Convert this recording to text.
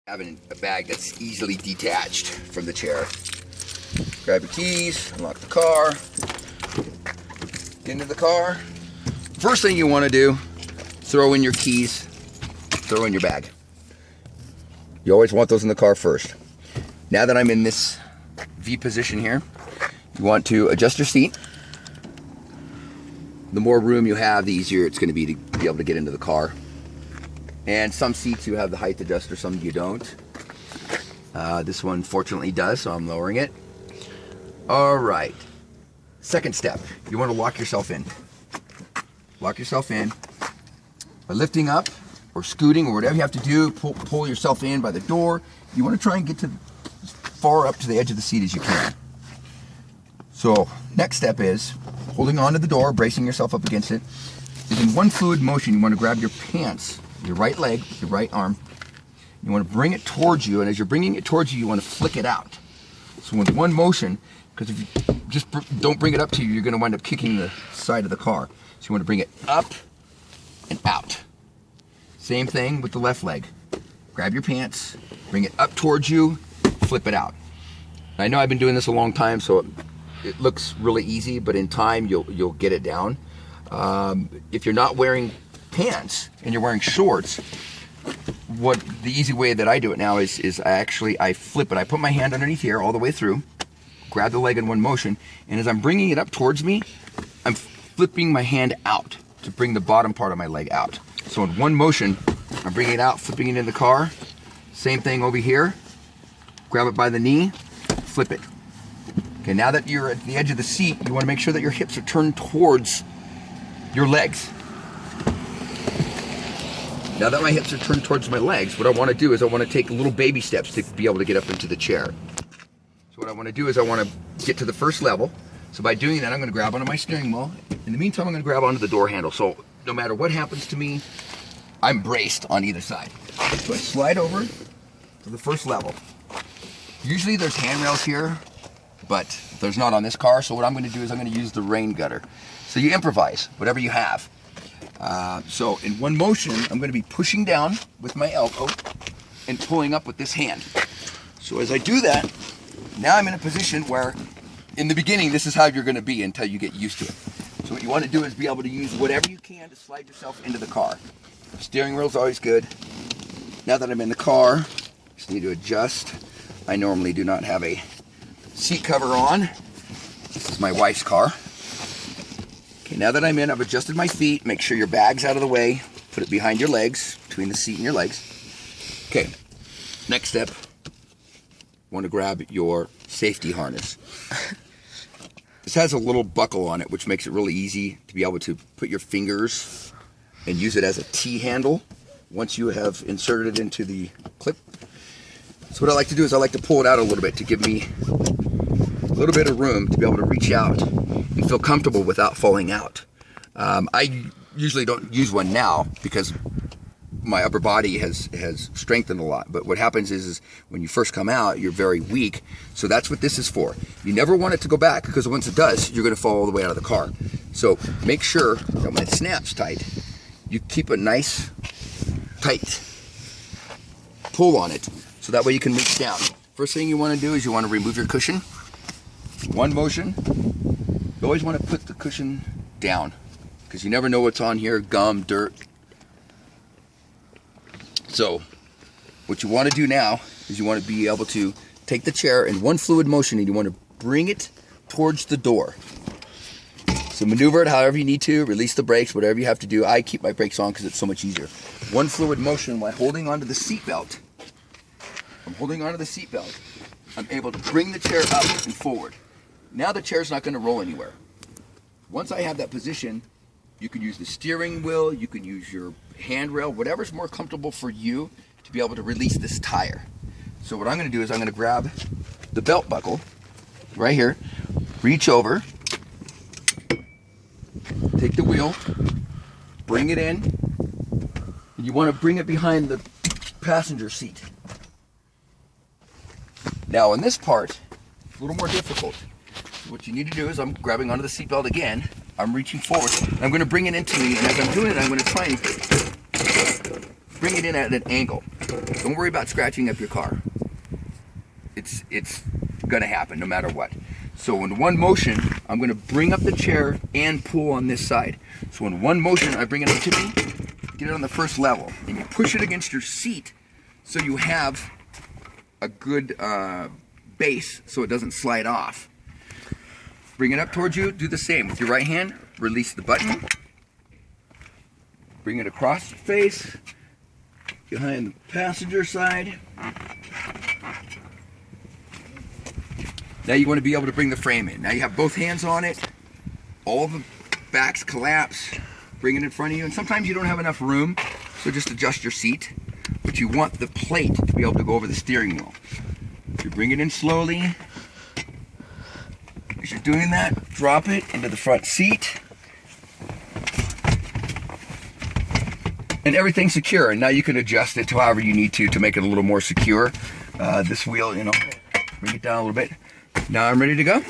Having a bag that's easily detached from the chair. Grab your keys, unlock the car, get into the car. First thing you want to do, throw in your keys, throw in your bag. You always want those in the car first. Now that I'm in this V position here, you want to adjust your seat. The more room you have, the easier it's going to be able to get into the car. And some seats you have the height adjuster, some you don't. This one fortunately does, so I'm lowering it. All right. Second step, you want to lock yourself in. Lock yourself in by lifting up or scooting or whatever you have to do. Pull yourself in by the door. You want to try and get to far up to the edge of the seat as you can. So next step is holding on to the door, bracing yourself up against it. Is in one fluid motion, you want to grab your pants, your right leg, your right arm. You want to bring it towards you, and as you're bringing it towards you, you want to flick it out. So in one motion, because if you just don't bring it up to you, you're going to wind up kicking the side of the car. So you want to bring it up and out. Same thing with the left leg. Grab your pants, bring it up towards you, flip it out. I know I've been doing this a long time, so it looks really easy, but in time you'll get it down. If you're not wearing pants and you're wearing shorts, the easy way that I do it now is I flip it. I put my hand underneath here all the way through, grab the leg in one motion, and as I'm bringing it up towards me, I'm flipping my hand out to bring the bottom part of my leg out. So in one motion, I'm bringing it out, flipping it in the car. Same thing over here. Grab it by the knee, flip it. Okay, now that you're at the edge of the seat, you want to make sure that your hips are turned towards your legs. Now that my hips are turned towards my legs, what I want to do is I want to take little baby steps to be able to get up into the chair. So what I want to do is I want to get to the first level. So by doing that, I'm going to grab onto my steering wheel. In the meantime, I'm going to grab onto the door handle. So no matter what happens to me, I'm braced on either side. So I slide over to the first level. Usually there's handrails here, but there's not on this car. So what I'm going to do is I'm going to use the rain gutter. So you improvise, whatever you have. So in one motion, I'm going to be pushing down with my elbow and pulling up with this hand. So as I do that, now I'm in a position where in the beginning, this is how you're going to be until you get used to it. So what you want to do is be able to use whatever you can to slide yourself into the car. Steering wheel's always good. Now that I'm in the car, just need to adjust. I normally do not have a seat cover on. This is my wife's car. Okay, now that I'm in, I've adjusted my feet. Make sure your bag's out of the way. Put it behind your legs, between the seat and your legs. Okay, next step. Want to grab your safety harness. This has a little buckle on it, which makes it really easy to be able to put your fingers and use it as a T-handle once you have inserted it into the clip. So what I like to do is I like to pull it out a little bit to give me a little bit of room to be able to reach out and feel comfortable without falling out. I usually don't use one now because my upper body has strengthened a lot. But what happens is when you first come out, you're very weak. So that's what this is for. You never want it to go back because once it does, you're going to fall all the way out of the car. So make sure that when it snaps tight, you keep a nice tight pull on it so that way you can reach down. First thing you want to do is you want to remove your cushion. One motion. You always want to put the cushion down because you never know what's on here, gum, dirt. So what you want to do now is you want to be able to take the chair in one fluid motion and you want to bring it towards the door. So maneuver it however you need to, release the brakes, whatever you have to do. I keep my brakes on because it's so much easier. One fluid motion while holding onto the seat belt. I'm holding onto the seat belt. I'm able to bring the chair up and forward. Now the chair's not going to roll anywhere. Once I have that position, you can use the steering wheel, you can use your handrail, whatever's more comfortable for you to be able to release this tire. So what I'm going to do is I'm going to grab the belt buckle right here, reach over, take the wheel, bring it in, and you want to bring it behind the passenger seat. Now in this part, it's a little more difficult. What you need to do is I'm grabbing onto the seatbelt again, I'm reaching forward, and I'm going to bring it into me, and as I'm doing it, I'm going to try and bring it in at an angle. Don't worry about scratching up your car. It's gonna happen no matter what. So in one motion, I'm gonna bring up the chair and pull on this side. So in one motion, I bring it up to me, get it on the first level, and you push it against your seat so you have a good base so it doesn't slide off. Bring it up towards you, do the same. With your right hand, release the button, bring it across the face, behind the passenger side. Now you want to be able to bring the frame in. Now you have both hands on it, all the backs collapse, bring it in front of you, and sometimes you don't have enough room, so just adjust your seat. But you want the plate to be able to go over the steering wheel. You bring it in slowly. As you're doing that, drop it into the front seat. And everything's secure, and now you can adjust it to however you need to make it a little more secure. This wheel, you know, bring it down a little bit. Now I'm ready to go.